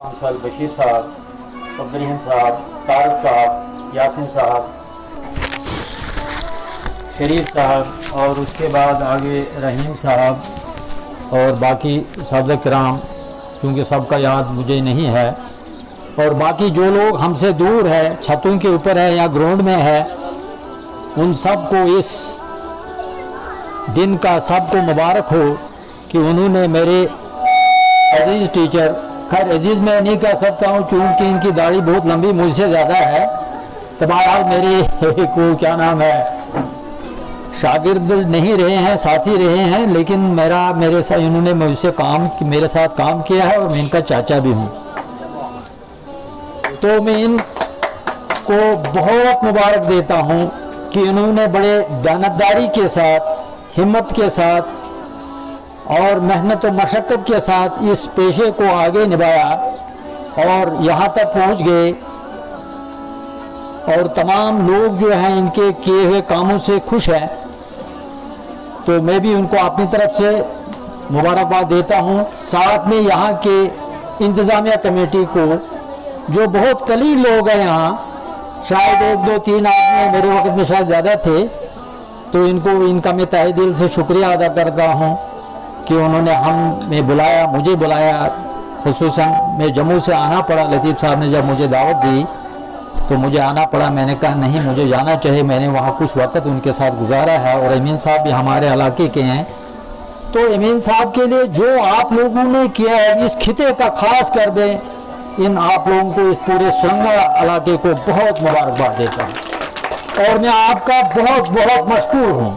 अंसल बशीर साहब, अब्दुल साहब, तारक साहब, यासिन साहब, शरीफ साहब और उसके बाद आगे रहीम साहब और बाकी साहब किराम, क्योंकि सबका याद मुझे नहीं है। और बाकी जो लोग हमसे दूर है, छतों के ऊपर है या ग्राउंड में है, उन सब को इस दिन का सबको मुबारक हो कि उन्होंने मेरे अजीज़ टीचर, खैर अजीज़ मैं नहीं कह सकता हूँ चूँकि इनकी दाढ़ी बहुत लंबी मुझसे ज़्यादा है, तो बहरहाल मेरे को क्या नाम है, शागिर्द नहीं रहे हैं, साथी रहे हैं, लेकिन मेरे साथ इन्होंने मेरे साथ काम किया है और मैं इनका चाचा भी हूँ। तो मैं इनको बहुत मुबारक देता हूँ कि इन्होंने बड़े दानतदारी के साथ, हिम्मत के साथ और मेहनत और मशक्क़त के साथ इस पेशे को आगे निभाया और यहाँ तक पहुँच गए। और तमाम लोग जो हैं इनके किए हुए कामों से खुश हैं, तो मैं भी उनको अपनी तरफ से मुबारकबाद देता हूँ। साथ में यहाँ के इंतज़ामिया कमेटी को, जो बहुत कलील लोग हैं यहाँ, शायद 1 2 3 आदमी मेरे वक्त में शायद ज़्यादा थे, तो इनका मैं तहे दिल से शुक्रिया अदा करता हूँ कि उन्होंने मुझे बुलाया। खुसूसन मैं जम्मू से आना पड़ा, लतीफ़ साहब ने जब मुझे दावत दी तो मुझे आना पड़ा। मैंने कहा नहीं, मुझे जाना चाहिए, मैंने वहाँ कुछ वक्त उनके साथ गुजारा है और अमीन साहब भी हमारे इलाके के हैं। तो अमीन साहब के लिए जो आप लोगों ने किया है, इस खिते का खास कर दें, इन आप लोगों को, इस पूरे सुरंगा इलाके को बहुत मुबारकबाद देता हूँ और मैं आपका बहुत बहुत मशकूर हूँ,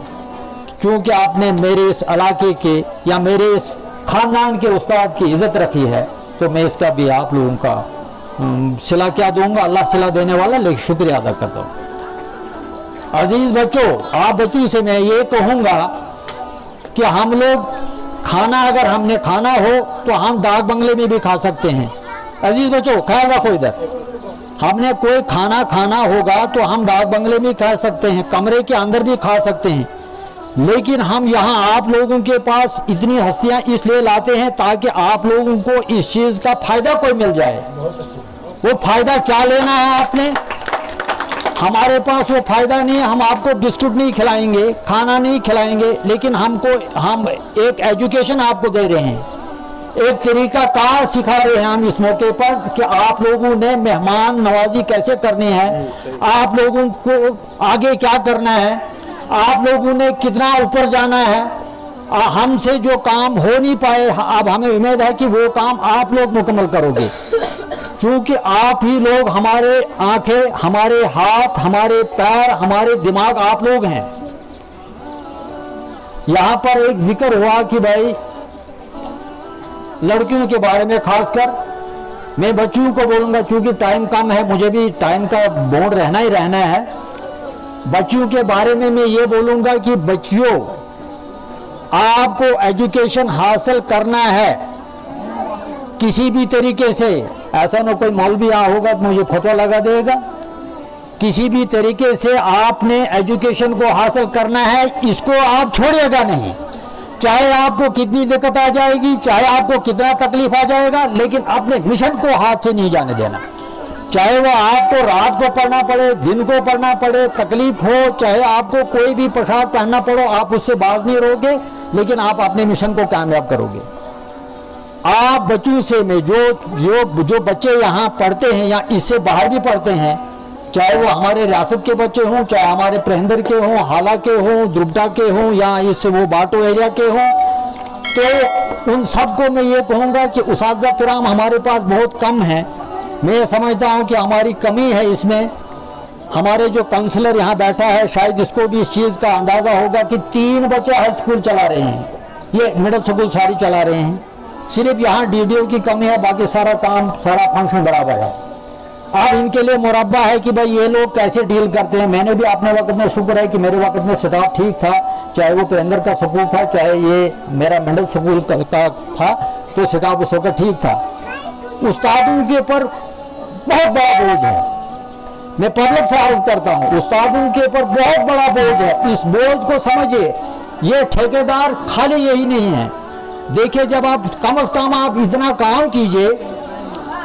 क्योंकि आपने मेरे इस इलाके के या मेरे इस ख़ानदान के उस्ताद की इज़्ज़त रखी है। तो मैं इसका भी आप लोगों का सिला क्या दूंगा, अल्लाह सिला देने वाला, लेकिन शुक्रिया अदा करता हूँ। अजीज़ बच्चों, आप बच्चों से मैं ये कहूँगा कि हम लोग खाना, अगर हमने खाना हो तो हम डाक बंगले में भी खा सकते हैं। अजीज़ बच्चों ख्याल रखो, इधर हमने कोई खाना होगा तो हम डाक बंगले में खा सकते हैं, कमरे के अंदर भी खा सकते हैं, लेकिन हम यहाँ आप लोगों के पास इतनी हस्तियाँ इसलिए लाते हैं ताकि आप लोगों को इस चीज़ का फ़ायदा कोई मिल जाए। वो फ़ायदा क्या लेना है आपने, हमारे पास वो फ़ायदा नहीं है। हम आपको बिस्कुट नहीं खिलाएंगे, खाना नहीं खिलाएंगे, लेकिन हम एक एजुकेशन आपको दे रहे हैं, एक तरीका कार सिखा रहे हैं हम इस मौके पर कि आप लोगों ने मेहमान नवाजी कैसे करनी है, आप लोगों को आगे क्या करना है, आप लोगों ने कितना ऊपर जाना है। हमसे जो काम हो नहीं पाए, अब हमें उम्मीद है कि वो काम आप लोग मुकम्मल करोगे, क्योंकि आप ही लोग हमारे आंखें, हमारे हाथ, हमारे पैर, हमारे दिमाग आप लोग हैं। यहाँ पर एक जिक्र हुआ कि भाई लड़कियों के बारे में, खासकर मैं बच्चियों को बोलूँगा, चूँकि टाइम कम है, मुझे भी टाइम का बॉन्ड रहना ही रहना है। बच्चियों के बारे में मैं ये बोलूँगा कि बच्चियों, आपको एजुकेशन हासिल करना है किसी भी तरीके से। ऐसा ना कोई मौलवी यहाँ होगा तो मुझे फतवा लगा देगा। किसी भी तरीके से आपने एजुकेशन को हासिल करना है, इसको आप छोड़िएगा नहीं, चाहे आपको कितनी दिक्कत आ जाएगी, चाहे आपको कितना तकलीफ आ जाएगा, लेकिन अपने मिशन को हाथ से नहीं जाने देना। चाहे वो आपको रात को पढ़ना पड़े, दिन को पढ़ना पड़े, तकलीफ हो, चाहे आपको कोई भी पोशाक पहनना पड़ो, आप उससे बाज नहीं रहोगे, लेकिन आप अपने मिशन को कामयाब करोगे। आप बच्चों से में जो बच्चे यहाँ पढ़ते हैं या इससे बाहर भी पढ़ते हैं, चाहे वो हमारे रियासत के बच्चे हों, चाहे हमारे प्रहंदर के हों, हाला के हों, द्रुपटा के हों, या इससे वो बाटो एरिया के हों, तो उन सबको मैं ये कहूँगा कि उस्ताद किराम हमारे पास बहुत कम हैं। मैं समझता हूँ कि हमारी कमी है इसमें। हमारे जो काउंसलर यहाँ बैठा है, शायद इसको भी इस चीज़ का अंदाज़ा होगा कि 3 बच्चे हाई स्कूल चला रहे हैं, ये मिडिल स्कूल सारी चला रहे हैं। सिर्फ यहाँ DDO की कमी है, बाकी सारा काम, सारा फंक्शन बराबर है। अब इनके लिए मुरब्बा है कि भाई ये लोग कैसे डील करते हैं। मैंने भी अपने वक्त में, शुक्र है कि मेरे वक्त में स्टाफ ठीक था, चाहे वो पेंदर का स्कूल था, चाहे ये मेरा मिडिल स्कूल का था, तो स्टाफ उस वक्त ठीक था। उस्तादों के ऊपर बहुत बड़ा बोझ है, मैं पब्लिक से अर्ज करता हूँ, उस्तादों के ऊपर बहुत बड़ा बोझ है। इस बोझ को समझिए, ये ठेकेदार खाली यही नहीं है। देखिए, जब आप कम से कम आप इतना काम कीजिए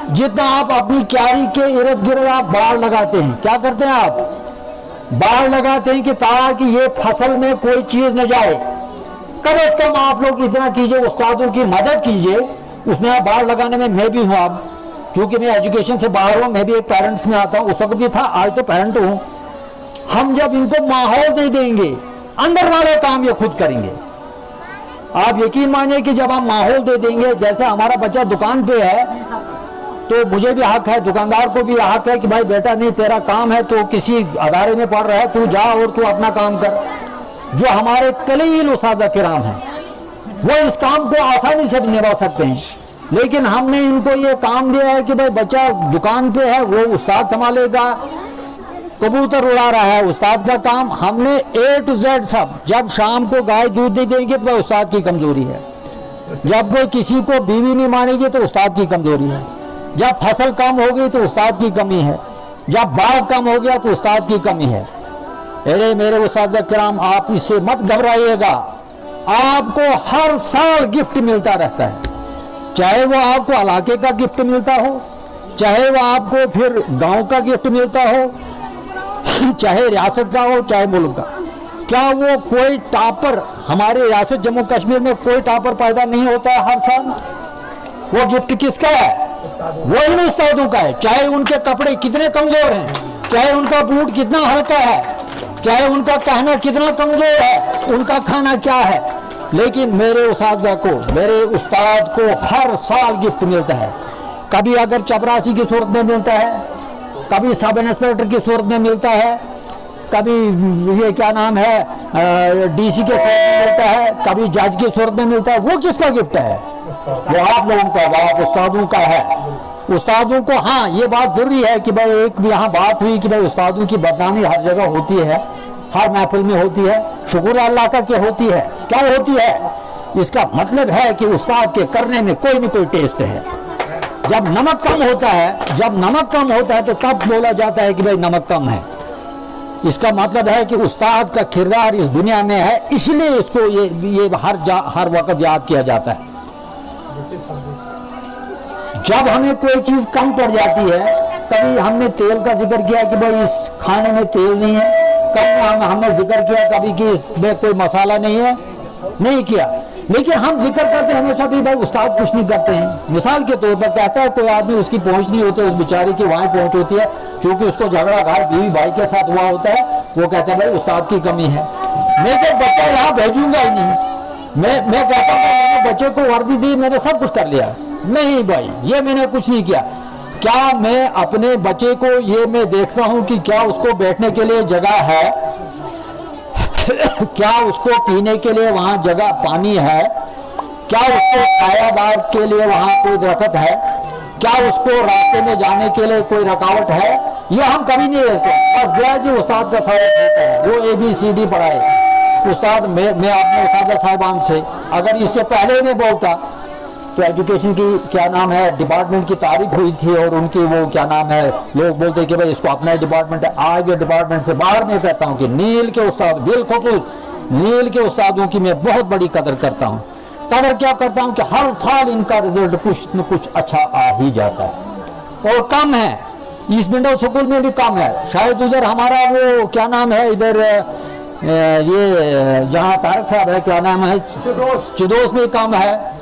जितना आप अपनी क्यारी के इर्द गिर्द आप बाड़ लगाते हैं, क्या करते हैं आप? बाड़ लगाते हैं कि ताकि ये फसल में कोई चीज न जाए। कम से कम आप लोग इतना कीजिए, उस्तादों की मदद कीजिए उसमें। आप बाड़ लगाने में मैं भी हूँ, आप क्योंकि मैं एजुकेशन से बाहर हूँ, मैं भी एक पेरेंट्स में आता हूँ, उस वक्त भी था, आज तो पेरेंट हूँ। हम जब इनको माहौल दे देंगे, अंदर वाले काम ये खुद करेंगे। आप यकीन मानिए कि जब हम माहौल दे देंगे, जैसे हमारा बच्चा दुकान पे है तो मुझे भी हक है, दुकानदार को भी हक है कि भाई बेटा नहीं तेरा काम है, तो किसी अदारे में पढ़ रहा है, तू जा और तू अपना काम कर। जो हमारे कलील उस्ताद किराम हैं वो इस काम को आसानी से निभा सकते हैं, लेकिन हमने इनको ये काम दिया है कि भाई बच्चा दुकान पे है, वो उस्ताद संभालेगा, कबूतर उड़ा रहा है, उस्ताद का काम। हमने A to Z सब, जब शाम को गाय दूध नहीं देंगे तो भाई उस्ताद की कमजोरी है, जब कोई किसी को बीवी नहीं मानेगी तो उस्ताद की कमजोरी है, जब फसल कम होगी तो उस्ताद की कमी है, जब बाग कम हो गया तो उस्ताद की कमी है। अरे मेरे उस्ताद किराम, आप इससे मत घबराइएगा, आपको हर साल गिफ्ट मिलता रहता है, चाहे वो आपको इलाके का गिफ्ट मिलता हो, चाहे वो आपको फिर गांव का गिफ्ट मिलता हो, चाहे रियासत का हो, चाहे मुल्क का। क्या वो कोई टॉपर, हमारे रियासत जम्मू कश्मीर में कोई टॉपर पैदा नहीं होता है हर साल? वो गिफ्ट किसका है? वो इन उस्तादों का है। चाहे उनके कपड़े कितने कमजोर हैं, चाहे उनका बूट कितना हल्का है, चाहे उनका कहना कितना कमजोर है, उनका खाना क्या है, लेकिन मेरे उस्ताद को, मेरे उस्ताद को हर साल गिफ्ट मिलता है। कभी अगर चपरासी की सूरत में मिलता है, कभी सब इंस्पेक्टर की सूरत में मिलता है, कभी ये क्या नाम है डीसी के सूरत में मिलता है, कभी जज की सूरत में मिलता है। वो किसका गिफ्ट है? वो आप लोगों का, वो आप उस्तादों का है। उस्तादों को, हाँ ये बात जरूरी है कि भाई एक यहाँ बात हुई कि भाई उस्तादों की बदनामी हर जगह होती है, हर महफिल में होती है। शुक्र अल्लाह का क्या होती है, क्या होती है? इसका मतलब है कि उस्ताद के करने में कोई न कोई टेस्ट है। जब नमक कम होता है, जब नमक कम होता है तो तब बोला जाता है कि भाई नमक कम है। इसका मतलब है कि उस्ताद का किरदार इस दुनिया में है, इसलिए इसको ये हर वक्त याद किया जाता है। जब हमें कोई चीज कम पड़ जाती है, कभी हमने तेल का जिक्र किया कि भाई इस खाने में तेल नहीं है, कभी हमने जिक्र किया कभी कि इसमें कोई मसाला नहीं है, नहीं किया। लेकिन हम जिक्र करते हैं हमेशा भी भाई उस्ताद कुछ नहीं करते हैं। मिसाल के तौर पर कहता है कोई आदमी, उसकी पहुंच नहीं होती, उस बेचारे की वहां पहुंच होती है, क्योंकि उसको झगड़ा घाट बीवी भाई के साथ हुआ होता है, वो कहता है भाई उस्ताद की कमी है। मैं जब बच्चा यहाँ भेजूंगा ही नहीं, मैं कहता हूँ मैंने बच्चे को वर्दी दी, मैंने सब कुछ कर लिया। नहीं भाई, ये मैंने कुछ नहीं किया। क्या मैं अपने बच्चे को ये मैं देखता हूँ कि क्या उसको बैठने के लिए जगह है, क्या उसको पीने के लिए वहां जगह पानी है, क्या उसको छायादार के लिए वहां कोई दरख्त है, क्या उसको रास्ते में जाने के लिए कोई रुकावट है? ये हम कभी नहीं देखते। बस गया जी उस्ताद का सारा होता है, वो ABCD पढ़ाए उस्ताद। मैं अपने उस्ताद साहिबान से अगर इससे पहले में बोलता तो एजुकेशन की क्या नाम है डिपार्टमेंट की तारीफ हुई थी, और उनकी वो क्या नाम है लोग बोलते कि भाई इसको अपना डिपार्टमेंट है। आज ये डिपार्टमेंट से बाहर मैं कहता हूँ कि नील के उस्ताद, बिलखुसूस नील के उस्तादों की मैं बहुत बड़ी कदर करता हूँ। कदर क्या करता हूँ कि हर साल इनका रिजल्ट कुछ न कुछ अच्छा आ ही जाता है। और कम है, इस विंडो स्कूल में भी कम है, शायद उधर हमारा वो क्या नाम है इधर ये जहाँ तारक साहब है, क्या नाम है, चिदोस में कम है।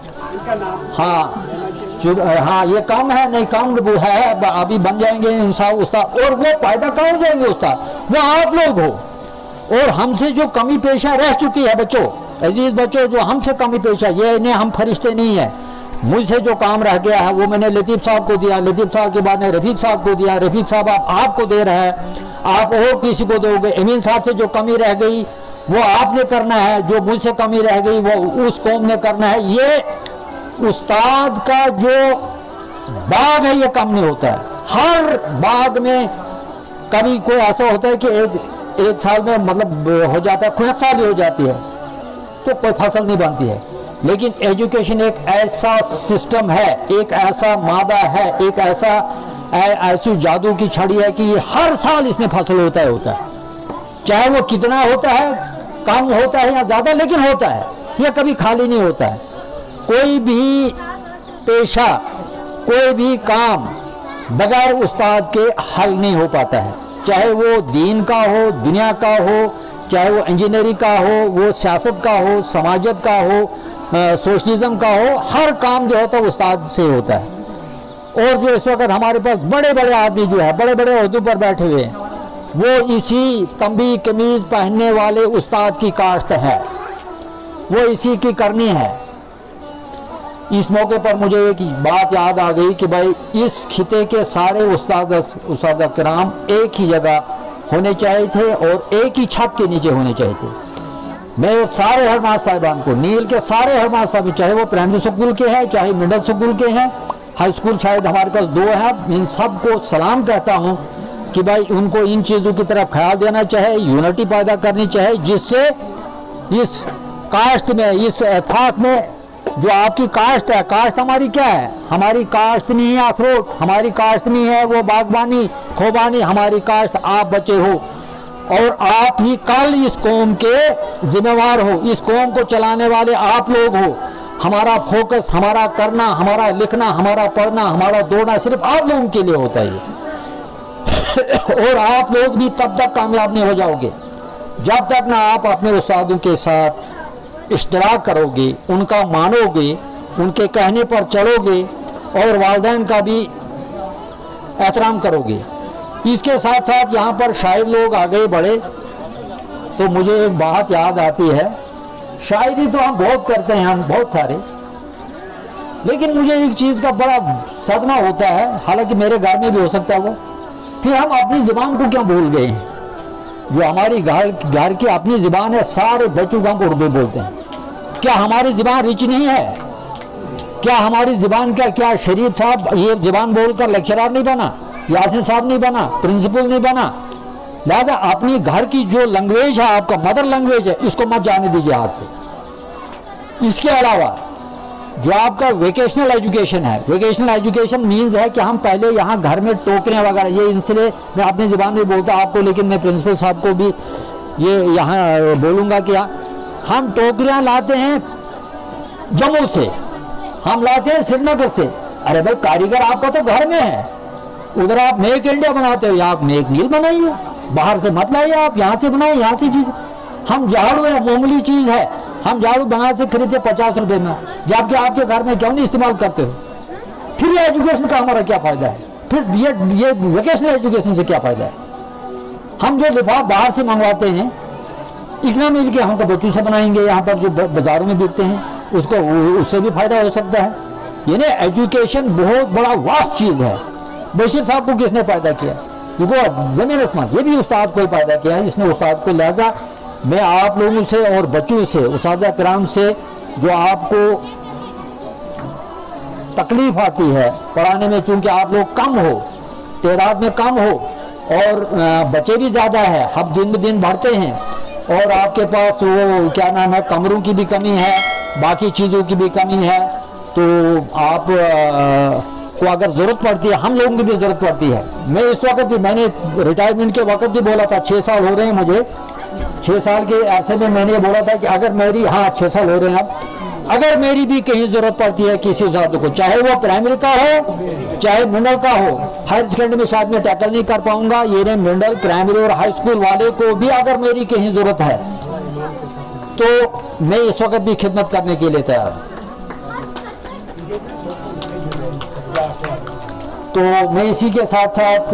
हाँ ये काम है, नहीं काम वो है, अभी बन जाएंगे इंसान उस्ताद। और वो पैदा कहाँ हो जाएंगे उस्ताद? वो आप लोग हो। और हमसे जो कमी पेशा रह चुकी है बच्चों, अजीज बच्चों, जो हमसे कमी पेशा, ये इन्हें हम फरिश्ते नहीं है। मुझसे जो काम रह गया है वो मैंने लतीफ़ साहब को दिया, लतीफ़ साहब के बाद ने रफीक साहब को दिया, रफीक साहब आपको दे रहा है, आप और किसी को दोगे। अमीन साहब से जो कमी रह गई वो आपने करना है, जो मुझसे कमी रह गई वो उस कौम ने करना है। ये उस्ताद का जो बाग है ये कम नहीं होता है। हर बाग में कभी कोई ऐसा होता है कि एक साल में मतलब हो जाता है, खुशक साली हो जाती है तो कोई फसल नहीं बनती है। लेकिन एजुकेशन एक ऐसा सिस्टम है, एक ऐसा मादा है, एक ऐसी जादू की छड़ी है कि ये हर साल इसमें फसल होता है। चाहे वो कितना होता है, कम होता है या ज़्यादा, लेकिन होता है, ये कभी खाली नहीं होता है। कोई भी पेशा कोई भी काम बगैर उस्ताद के हल नहीं हो पाता है, चाहे वो दीन का हो, दुनिया का हो, चाहे वो इंजीनियरिंग का हो, वो सियासत का हो, समाजत का हो, सोशलिज्म का हो, हर काम जो होता है उस्ताद से होता है। और जो इस वक्त हमारे पास बड़े बड़े आदमी जो है बड़े बड़े ओहदों पर बैठे हुए हैं, वो इसी तंबी कमीज पहनने वाले उस्ताद की काश्त है, वो इसी की करनी है। इस मौके पर मुझे एक बात याद आ गई कि भाई इस खिते के सारे उस्ताद किराम एक ही जगह होने चाहिए थे और एक ही छत के नीचे होने चाहिए थे। मैं वो सारे हरमाज साहिबान को, नील के सारे हरमाज साहब, चाहे वो प्राइमरी स्कूल के हैं, चाहे मिडिल स्कूल के हैं, हाई स्कूल शायद हमारे पास 2 हैं, इन सब को सलाम कहता हूँ कि भाई उनको इन चीज़ों की तरफ ख्याल देना चाहिए, यूनिटी पैदा करनी चाहिए, जिससे इस काश्त में, इस इत्तेफाक में जो आपकी काश्त है, काश्त हमारी क्या है? हमारी काश्त नहीं है अखरोट, हमारी काश्त नहीं है वो बागबानी खोबानी, हमारी काश्त आप बचे हो और आप ही कल इस कौम के जिम्मेवार हो, इस कौम को चलाने वाले आप लोग हो। हमारा फोकस, हमारा करना, हमारा लिखना, हमारा पढ़ना, हमारा दौड़ना सिर्फ आप लोगों के लिए होता है और आप लोग भी तब तक कामयाब नहीं हो जाओगे जब तक ना आप अपने उस्तादों के साथ इश्तराक करोगे, उनका मानोगे, उनके कहने पर चलोगे और वालिदैन का भी एहतराम करोगे। इसके साथ साथ यहाँ पर शायर लोग आगे बढ़े तो मुझे एक बात याद आती है। शायरी तो हम बहुत करते हैं, हम बहुत सारे, लेकिन मुझे एक चीज़ का बड़ा सदमा होता है, हालांकि मेरे घर में भी हो सकता है वो, फिर हम अपनी ज़बान को क्यों भूल गए हैं? जो हमारी घर की अपनी ज़बान है, सारे बच्चों को हम उर्दू बोलते हैं। क्या हमारी ज़बान रिच नहीं है? क्या हमारी ज़बान का, क्या शरीफ साहब ये ज़बान बोलकर लेक्चरर नहीं बना, यासिन साहब नहीं बना, प्रिंसिपल नहीं बना? लिहाजा अपनी घर की जो लैंग्वेज है, आपका मदर लैंग्वेज है, इसको मत जाने दीजिए हाथ से। इसके अलावा जो आपका वेकेशनल एजुकेशन है, वेकेशनल एजुकेशन मीन्स है कि हम पहले यहाँ घर में टोकरियाँ वगैरह, ये इसलिए मैं अपनी ज़बान में बोलता आपको, लेकिन मैं प्रिंसिपल साहब को भी ये यहाँ बोलूँगा कि हम टोकरियाँ लाते हैं जम्मू से, हम लाते हैं श्रीनगर से। अरे भाई कारीगर आपका तो घर में है, उधर आप मेक इंडिया बनाते हो, आप मेक नील बनाइए, बाहर से मत लाइए, आप यहाँ से बनाइए, यहाँ से चीज़। हम झाड़ू है, मामूली चीज़ है, हम झाड़ू बना से खरीदते 50 रुपए में, जबकि आपके घर में क्यों नहीं इस्तेमाल करते हो? फिर ये एजुकेशन का हमारा क्या फ़ायदा है? फिर ये वोकेशनल एजुकेशन से क्या फ़ायदा है? हम जो लिफाफ बाहर से मंगवाते हैं, इतना मिल के हमको बच्चों से बनाएंगे, यहाँ पर जो बाज़ारों में बिकते हैं उसको, उससे भी फ़ायदा हो सकता है। यानी एजुकेशन बहुत बड़ा वास्ट चीज़ है। बशीर साहब को किसने पैदा किया? देखो ज़मीन आसमान, ये भी उस्ताद को ही पैदा किया है, इसने उस्ताद को। लिहाजा मैं आप लोगों से और बच्चों से, उस्ताद किराम से, जो आपको तकलीफ आती है पढ़ाने में, चूँकि आप लोग कम हो, तादाद में कम हो और बच्चे भी ज़्यादा है, हम दिन ब दिन बढ़ते हैं और आपके पास वो क्या नाम है, कमरों की भी कमी है, बाकी चीज़ों की भी कमी है, तो आप को अगर ज़रूरत पड़ती है, हम लोगों की भी ज़रूरत पड़ती है। मैं इस वक्त भी, मैंने रिटायरमेंट के वक्त भी बोला था, 6 साल हो रहे हैं मुझे, 6 साल के ऐसे में मैंने बोला था कि अगर मेरी, हाँ 6 साल हो रहे हैं अब, अगर मेरी भी कहीं ज़रूरत पड़ती है किसी उस्ताद को, चाहे वो प्राइमरी का हो चाहे मिडल का हो, हायर सेकेंडरी में शायद मैं टैकल नहीं कर पाऊंगा, ये ने मिडल, प्राइमरी और हाई स्कूल वाले को भी अगर मेरी कहीं ज़रूरत है तो मैं इस वक्त भी खिदमत करने के लिए तैयार हूँ। तो मैं इसी के साथ साथ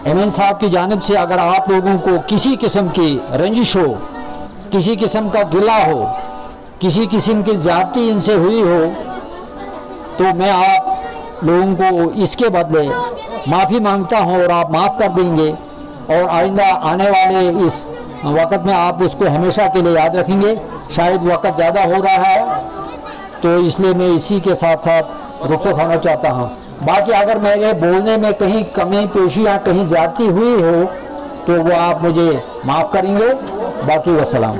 एमएन साहब की जानिब से, अगर आप लोगों को किसी किस्म की रंजिश हो, किसी किस्म का गिला हो, किसी किस्म की ज़्यादती इनसे हुई हो, तो मैं आप लोगों को इसके बदले माफ़ी मांगता हूँ और आप माफ़ कर देंगे और आइंदा आने वाले इस वक़्त में आप उसको हमेशा के लिए याद रखेंगे। शायद वक़्त ज़्यादा हो रहा है तो इसलिए मैं इसी के साथ साथ रुखसत होना चाहता हूँ। बाकी अगर मेरे बोलने में कहीं कमी पेशी या कहीं ज़्यादती हुई हो तो वो आप मुझे माफ़ करेंगे। बाकी वसलाम।